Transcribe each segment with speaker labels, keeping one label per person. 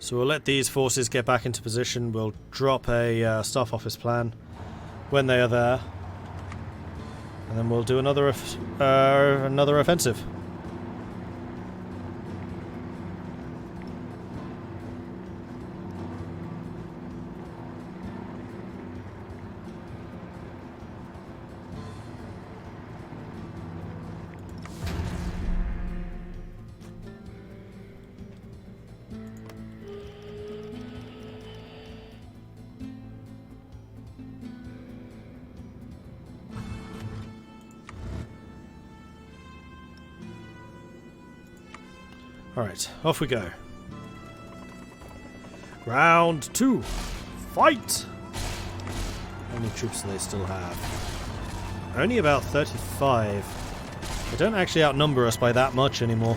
Speaker 1: So we'll let these forces get back into position. We'll drop a staff office plan when they are there. And then we'll do another offensive. Alright, off we go. Round 2. Fight! How many troops do they still have? Only about 35. They don't actually outnumber us by that much anymore.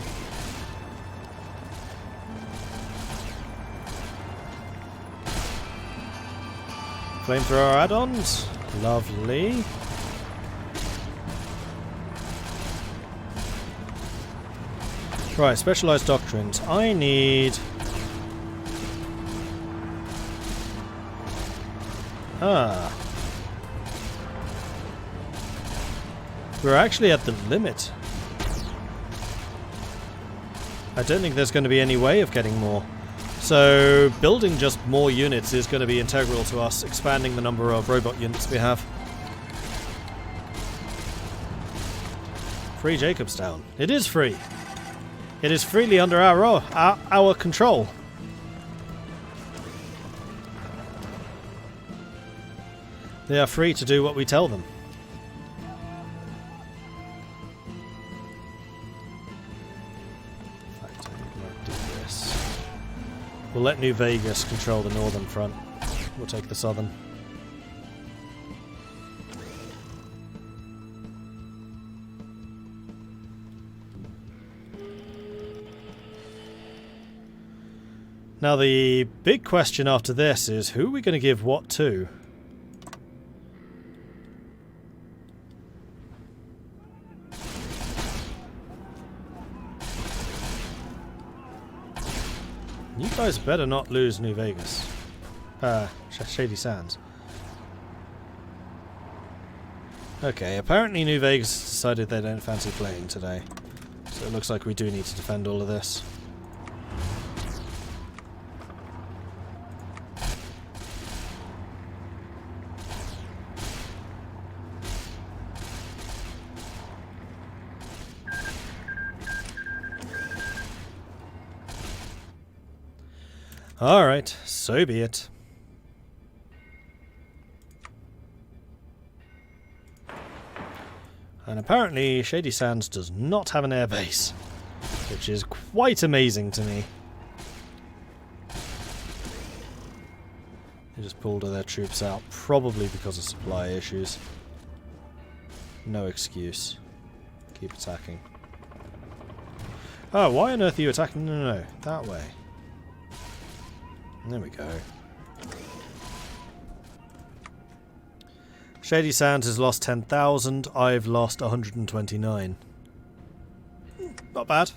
Speaker 1: Flamethrower add-ons. Lovely. Right, specialized doctrines. I need... We're actually at the limit. I don't think there's going to be any way of getting more. So, building just more units is going to be integral to us expanding the number of robot units we have. Free Jacobstown. It is free. It is freely under our control. They are free to do what we tell them. In fact, I might do this. We'll let New Vegas control the northern front. We'll take the southern. Now the big question after this is, who are we going to give what to? You guys better not lose New Vegas. Shady Sands. Okay, apparently New Vegas decided they don't fancy playing today. So it looks like we do need to defend all of this. Alright, so be it. And apparently Shady Sands does not have an airbase, which is quite amazing to me. They just pulled all their troops out, probably because of supply issues. No excuse. Keep attacking. Oh, why on earth are you attacking? No, that way. There we go. Shady Sands has lost 10,000. I've lost 129. Not bad.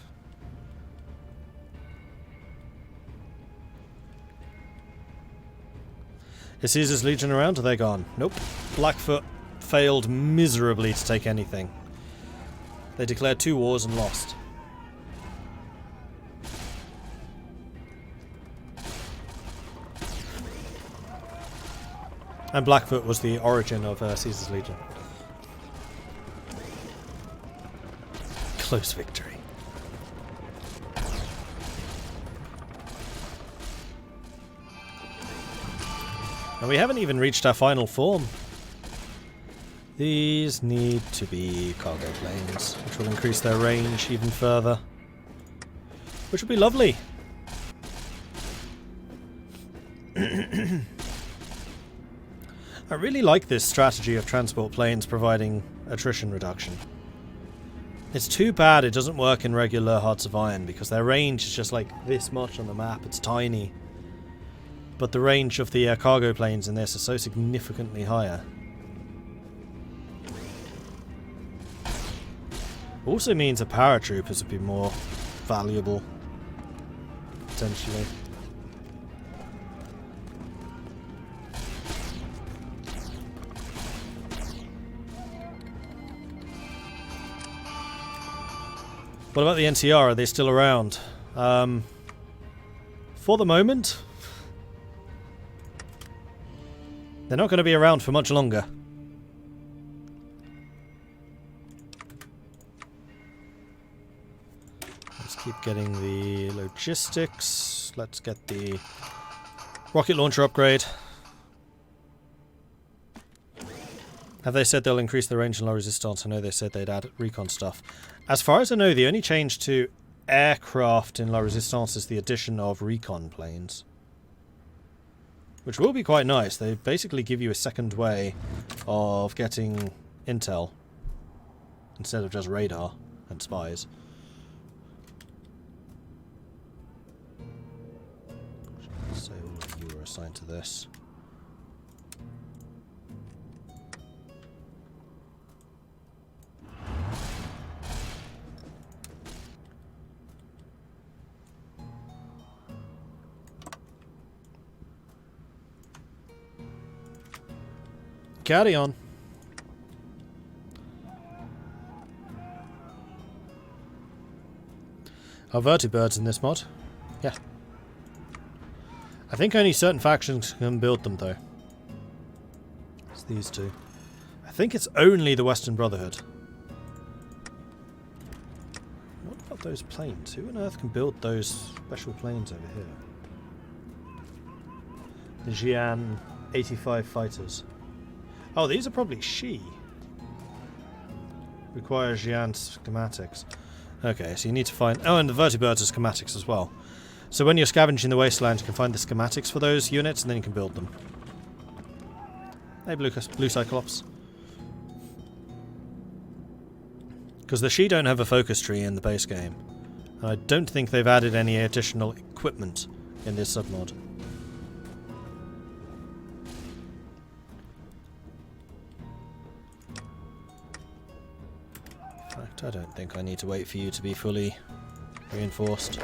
Speaker 1: Is Caesar's Legion around? Are they gone? Nope. Blackfoot failed miserably to take anything. They declared 2 wars and lost. And Blackfoot was the origin of Caesar's Legion. Close victory. And we haven't even reached our final form. These need to be cargo planes, which will increase their range even further. Which will be lovely. I really like this strategy of transport planes providing attrition reduction. It's too bad it doesn't work in regular Hearts of Iron because their range is just like this much on the map. It's tiny. But the range of the cargo planes in this is so significantly higher. Also means that paratroopers would be more valuable, potentially. What about the NCR? Are they still around? For the moment, they're not going to be around for much longer. Let's keep getting the logistics. Let's get the rocket launcher upgrade. Have they said they'll increase the range and low resistance? I know they said they'd add recon stuff. As far as I know, the only change to aircraft in low resistance is the addition of recon planes, which will be quite nice. They basically give you a second way of getting intel instead of just radar and spies. So all of you are assigned to this. Carry on. Are vertibirds in this mod? Yeah. I think only certain factions can build them, though. It's these two. I think it's only the Western Brotherhood. What about those planes? Who on earth can build those special planes over here? The Jian 85 fighters. Oh, these are probably Shi. Requires Jian schematics. Okay, so you need to find... Oh, and the vertibirds are schematics as well. So when you're scavenging the wasteland, you can find the schematics for those units, and then you can build them. Hey, blue Cyclops. Because the Shi don't have a focus tree in the base game. And I don't think they've added any additional equipment in this submod. I don't think I need to wait for you to be fully reinforced.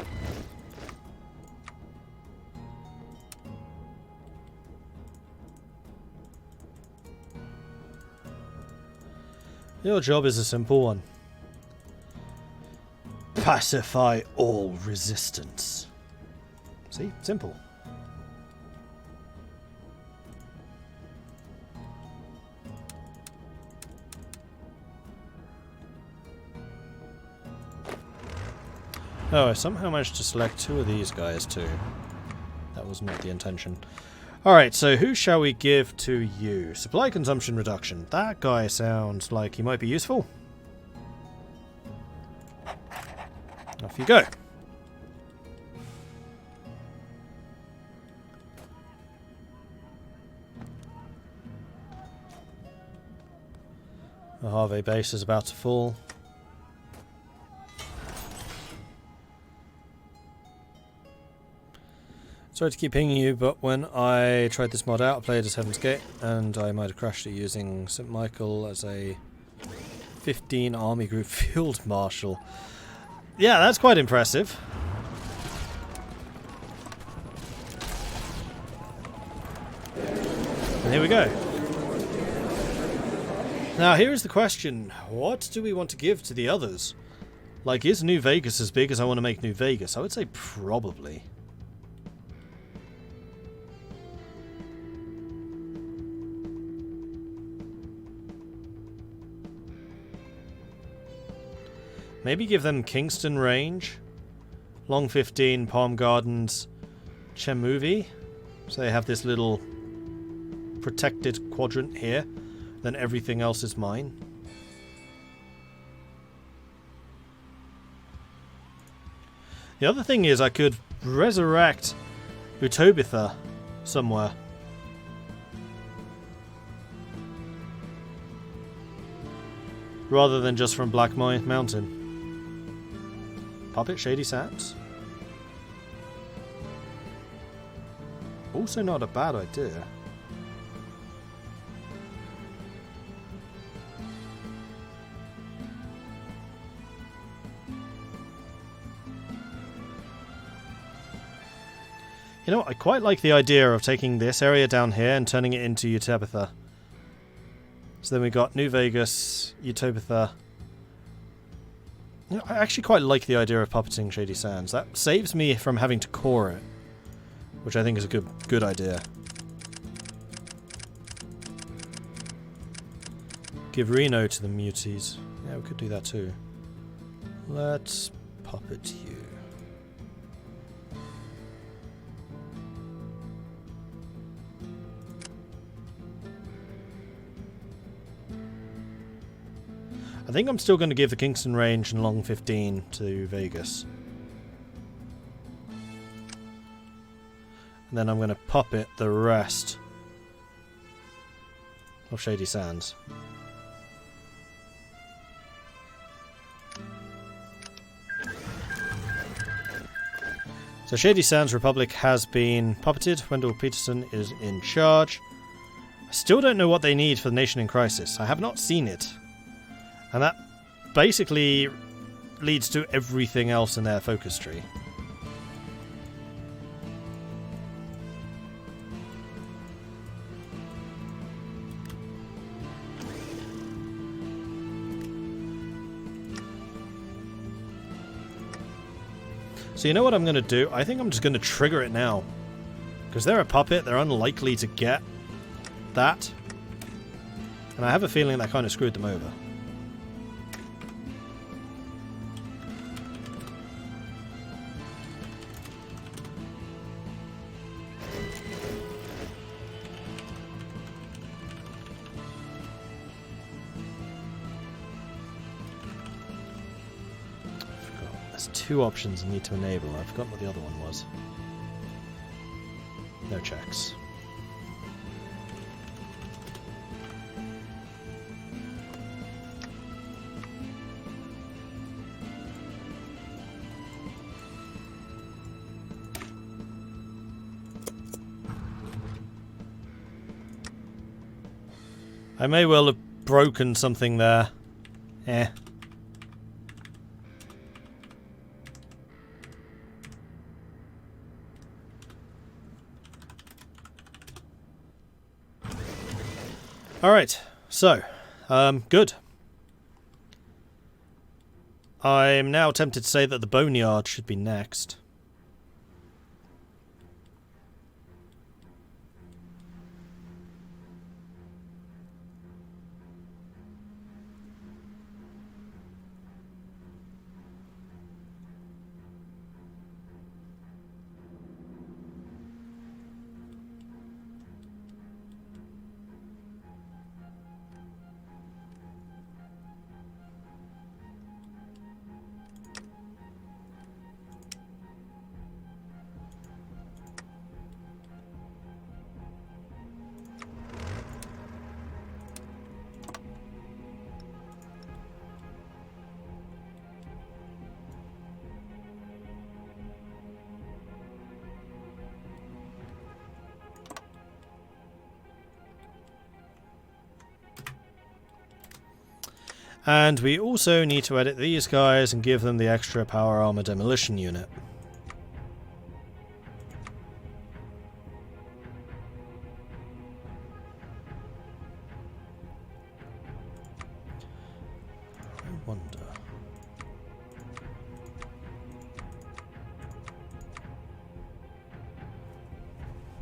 Speaker 1: Your job is a simple one. Pacify all resistance. See? Simple. Oh, I somehow managed to select two of these guys too. That was not the intention. Alright, so who shall we give to you? Supply consumption reduction. That guy sounds like he might be useful. Off you go. The Harvey base is about to fall. Sorry to keep pinging you, but when I tried this mod out, I played as Heaven's Gate, and I might have crashed it using St. Michael as a 15 army group field marshal. Yeah, that's quite impressive. And here we go. Now, here is the question. What do we want to give to the others? Like, is New Vegas as big as I want to make New Vegas? I would say probably. Maybe give them Kingston Range, Long 15, Palm Gardens, Chemuvi. So they have this little protected quadrant here. Then everything else is mine. The other thing is I could resurrect Utobitha somewhere. Rather than just from Black Mountain. Puppet Shady Sands. Also not a bad idea. You know what, I quite like the idea of taking this area down here and turning it into Utobitha. So then we got New Vegas, Utobitha, You know, I actually quite like the idea of puppeting Shady Sands. That saves me from having to core it, which I think is a good idea. Give Reno to the muties. Yeah, we could do that too. Let's puppet you. I think I'm still going to give the Kingston Range and Long 15 to Vegas. And then I'm going to puppet the rest of Shady Sands. So Shady Sands Republic has been puppeted. Wendell Peterson is in charge. I still don't know what they need for the nation in crisis. I have not seen it. And that basically leads to everything else in their focus tree. So you know what I'm going to do? I think I'm just going to trigger it now. Because they're a puppet, they're unlikely to get that. And I have a feeling that kind of screwed them over. Two options I need to enable. I've forgotten what the other one was. No checks. I may well have broken something there. Eh. Alright, so, good. I'm now tempted to say that the Boneyard should be next. And we also need to edit these guys and give them the extra power armor demolition unit. I wonder.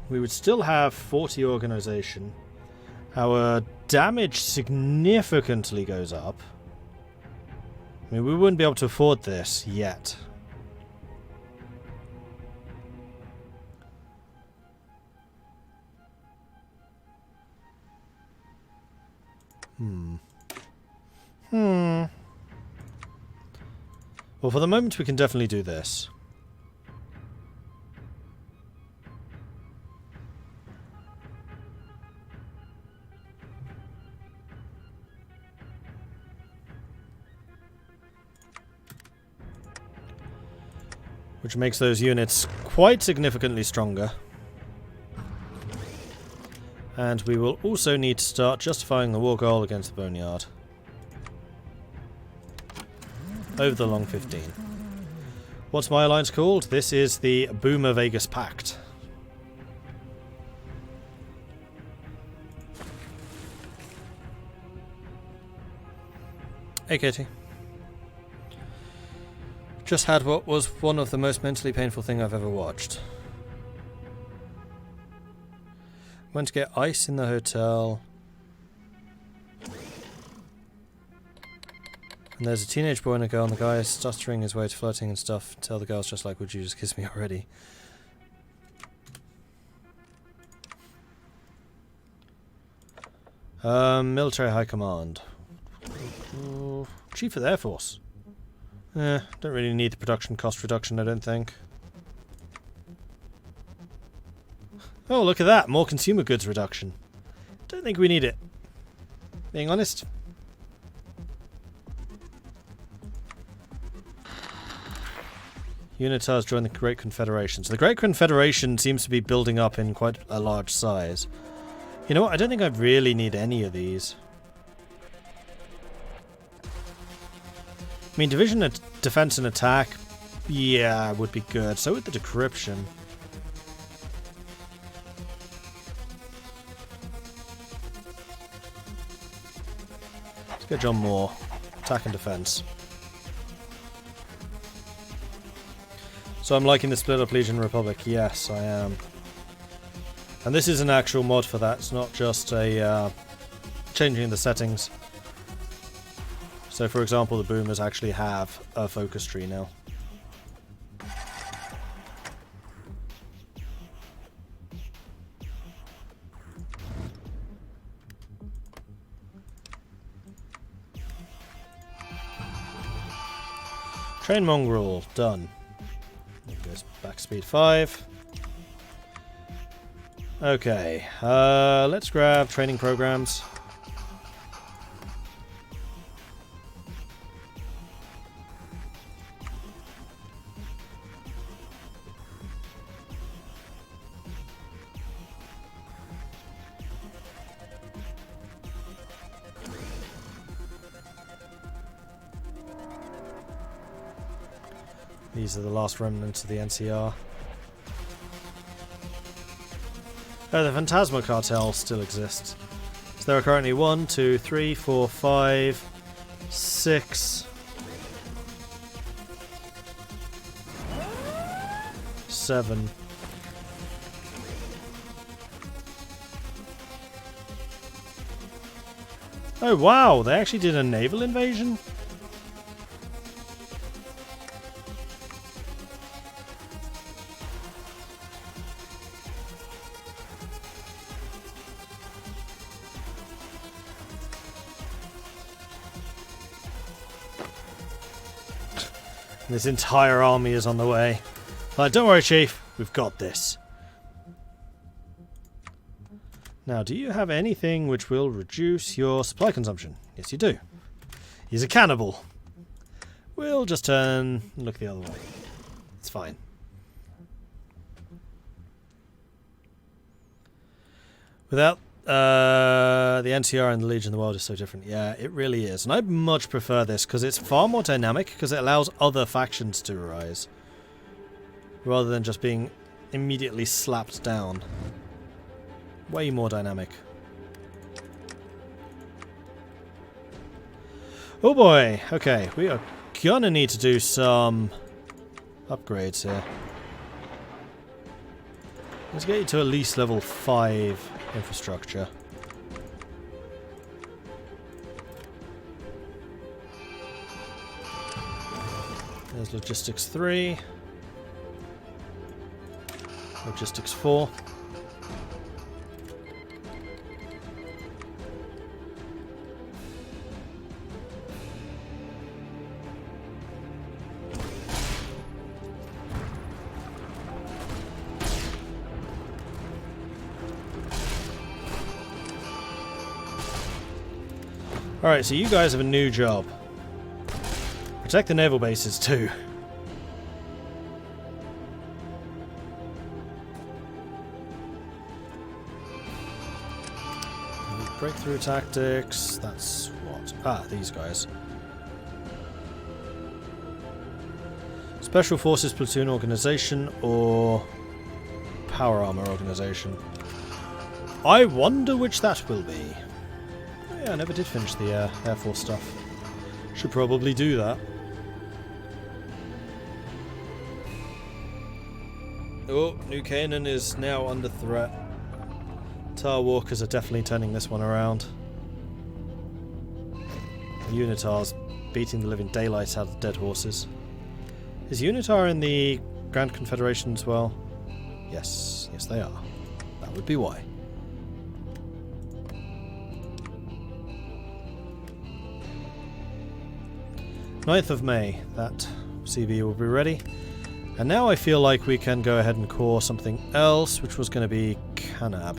Speaker 1: We would still have 40 organization. Our damage significantly goes up. I mean, we wouldn't be able to afford this yet. Well, for the moment, we can definitely do this. Which makes those units quite significantly stronger. And we will also need to start justifying the war goal against the Boneyard. Over the Long 15. What's my alliance called? This is the Boomer Vegas Pact. Hey, Katie. Just had what was one of the most mentally painful thing I've ever watched. Went to get ice in the hotel. And there's a teenage boy and a girl, and the guy is stuttering his way to flirting and stuff. Tell the girl's just like, would you just kiss me already? Military High Command. Chief of the Air Force. Don't really need the production cost reduction, I don't think. Oh, look at that! More consumer goods reduction. Don't think we need it. Being honest. Unitars join the Great Confederation. So the Great Confederation seems to be building up in quite a large size. You know what? I don't think I really need any of these. I mean, division defense and attack, yeah, would be good. So would the decryption. Let's get John Moore. Attack and defense. So I'm liking the split up Legion Republic. Yes, I am. And this is an actual mod for that. It's not just a changing the settings. So, for example, the boomers actually have a focus tree now. Train mongrel, done. There goes back speed 5. Okay, let's grab training programs. These are the last remnants of the NCR. Oh, the Phantasma Cartel still exists. So there are currently 1, 2, 3, 4, 5, 6, 7. Oh wow, they actually did a naval invasion? This entire army is on the way. Don't worry, Chief. We've got this. Now, do you have anything which will reduce your supply consumption? Yes, you do. He's a cannibal. We'll just turn and look the other way. It's fine. Without the NCR and the Legion, the world is so different. Yeah, it really is. And I much prefer this because it's far more dynamic because it allows other factions to arise. Rather than just being immediately slapped down. Way more dynamic. Oh boy! Okay, we are gonna need to do some upgrades here. Let's get you to at least level 5 infrastructure. There's logistics 3. Logistics 4. Alright, so you guys have a new job. Protect the naval bases too. Breakthrough tactics, that's what? Ah, these guys. Special Forces Platoon Organization or Power Armor Organization. I wonder which that will be. Yeah, I never did finish the Air Force stuff. Should probably do that. Oh, New Canaan is now under threat. Tar Walkers are definitely turning this one around. Unitar's beating the living daylights out of dead horses. Is Unitar in the Grand Confederation as well? Yes, yes they are. That would be why. Ninth of May, that CV will be ready. And now I feel like we can go ahead and core something else, which was going to be Canab.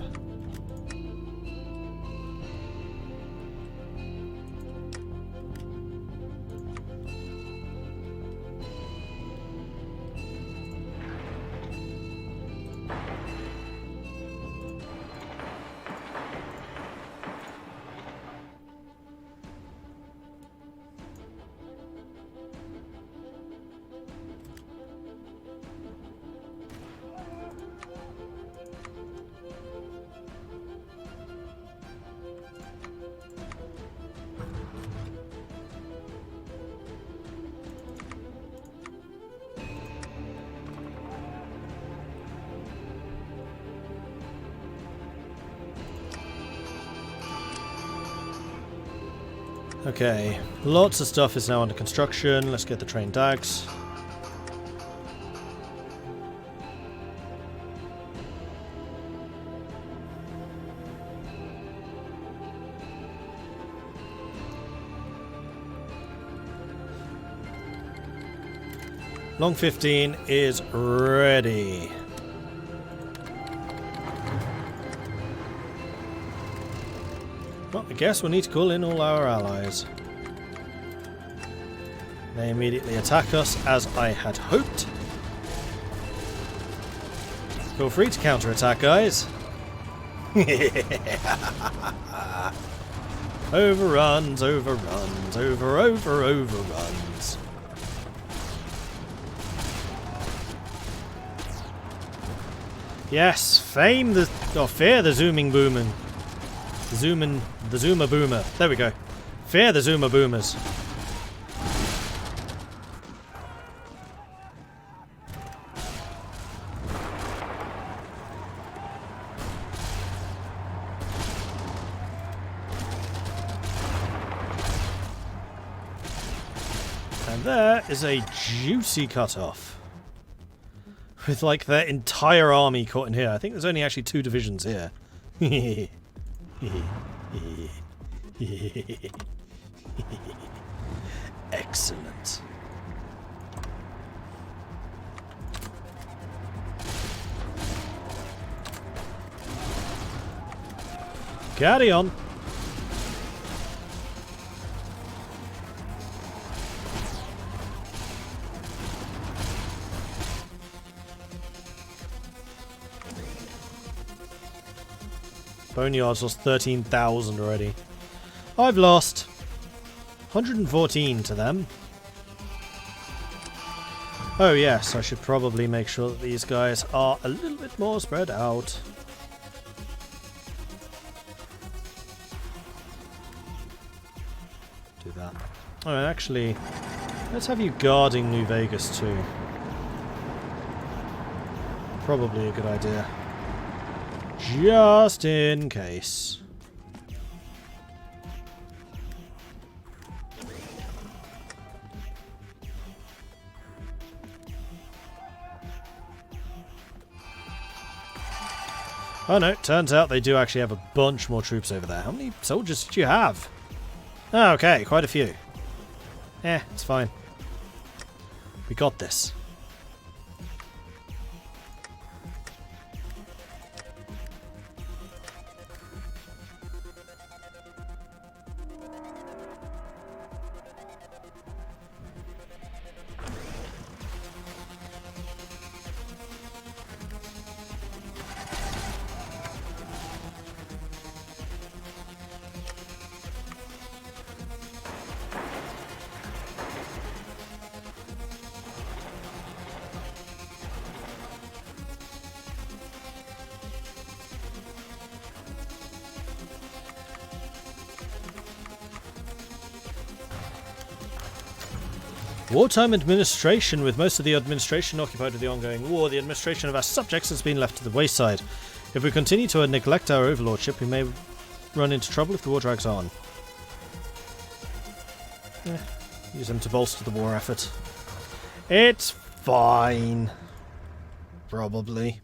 Speaker 1: Okay, lots of stuff is now under construction. Let's get the train dags. Long 15 is ready. Well, I guess we'll need to call in all our allies. They immediately attack us, as I had hoped. Feel free to counterattack, guys. Overruns, overruns, overruns. Yes, fear the zooming booming. The Zoomer Boomer. There we go. Fear the Zoomer Boomers. And there is a juicy cutoff. With like their entire army caught in here. I think there's only actually 2 divisions here. Excellent. Carry on. Boneyard's lost 13,000 already. I've lost 114 to them. Oh yes, I should probably make sure that these guys are a little bit more spread out. Do that. Oh, and actually, let's have you guarding New Vegas too. Probably a good idea. Just in case. Oh no, turns out they do actually have a bunch more troops over there. How many soldiers did you have? Oh, okay, quite a few. It's fine. We got this. Wartime administration. With most of the administration occupied with the ongoing war, the administration of our subjects has been left to the wayside. If we continue to neglect our overlordship, we may run into trouble if the war drags on. Use them to bolster the war effort. It's fine. Probably.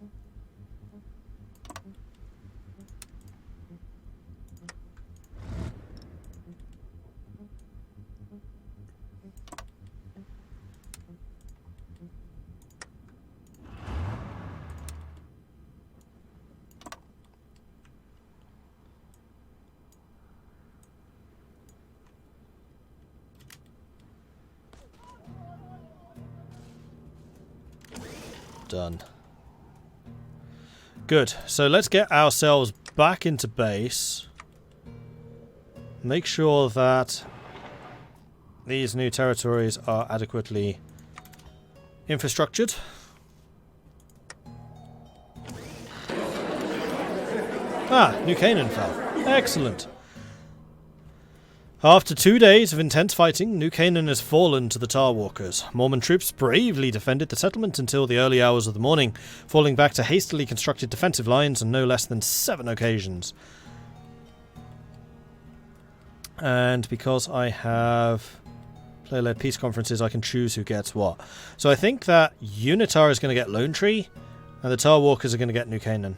Speaker 1: Done. Good. So let's get ourselves back into base. Make sure that these new territories are adequately infrastructured. Ah, New Canaan fell. Excellent. After 2 days of intense fighting, New Canaan has fallen to the Tar Walkers. Mormon troops bravely defended the settlement until the early hours of the morning, falling back to hastily constructed defensive lines on no less than 7 occasions. And because I have player-led peace conferences, I can choose who gets what. So I think that Unitar is going to get Lone Tree, and the Tar Walkers are going to get New Canaan.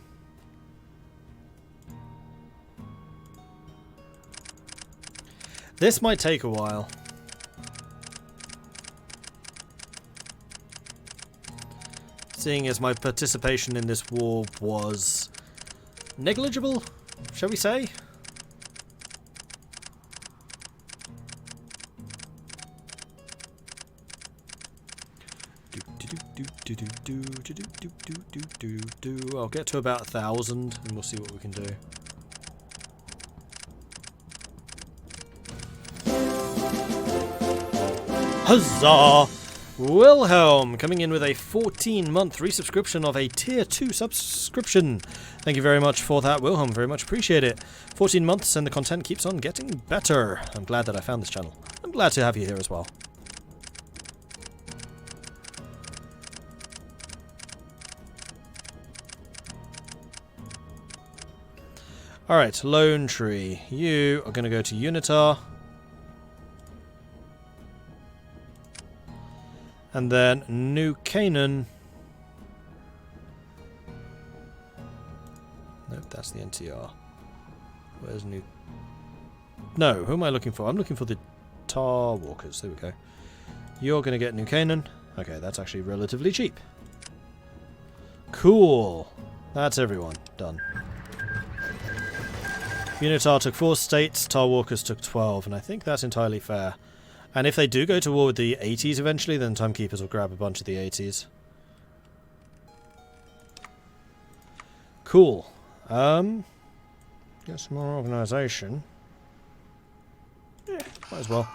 Speaker 1: This might take a while. Seeing as my participation in this war was negligible, shall we say? I'll get to about 1,000 and we'll see what we can do. Huzzah! Wilhelm coming in with a 14-month resubscription of a Tier 2 subscription. Thank you very much for that, Wilhelm. Very much appreciate it. 14 months and the content keeps on getting better. I'm glad that I found this channel. I'm glad to have you here as well. Alright, Lone Tree. You are going to go to Unitar. And then New Canaan. Nope, that's the NTR. Where's New... No, who am I looking for? I'm looking for the Tar Walkers. There we go. You're going to get New Canaan. Okay, that's actually relatively cheap. Cool. That's everyone. Done. Unitar took 4 states, Tar Walkers took 12, and I think that's entirely fair. And if they do go to war with the 80s eventually, then Timekeepers will grab a bunch of the 80s. Cool. Get some more organisation. Yeah, might as well.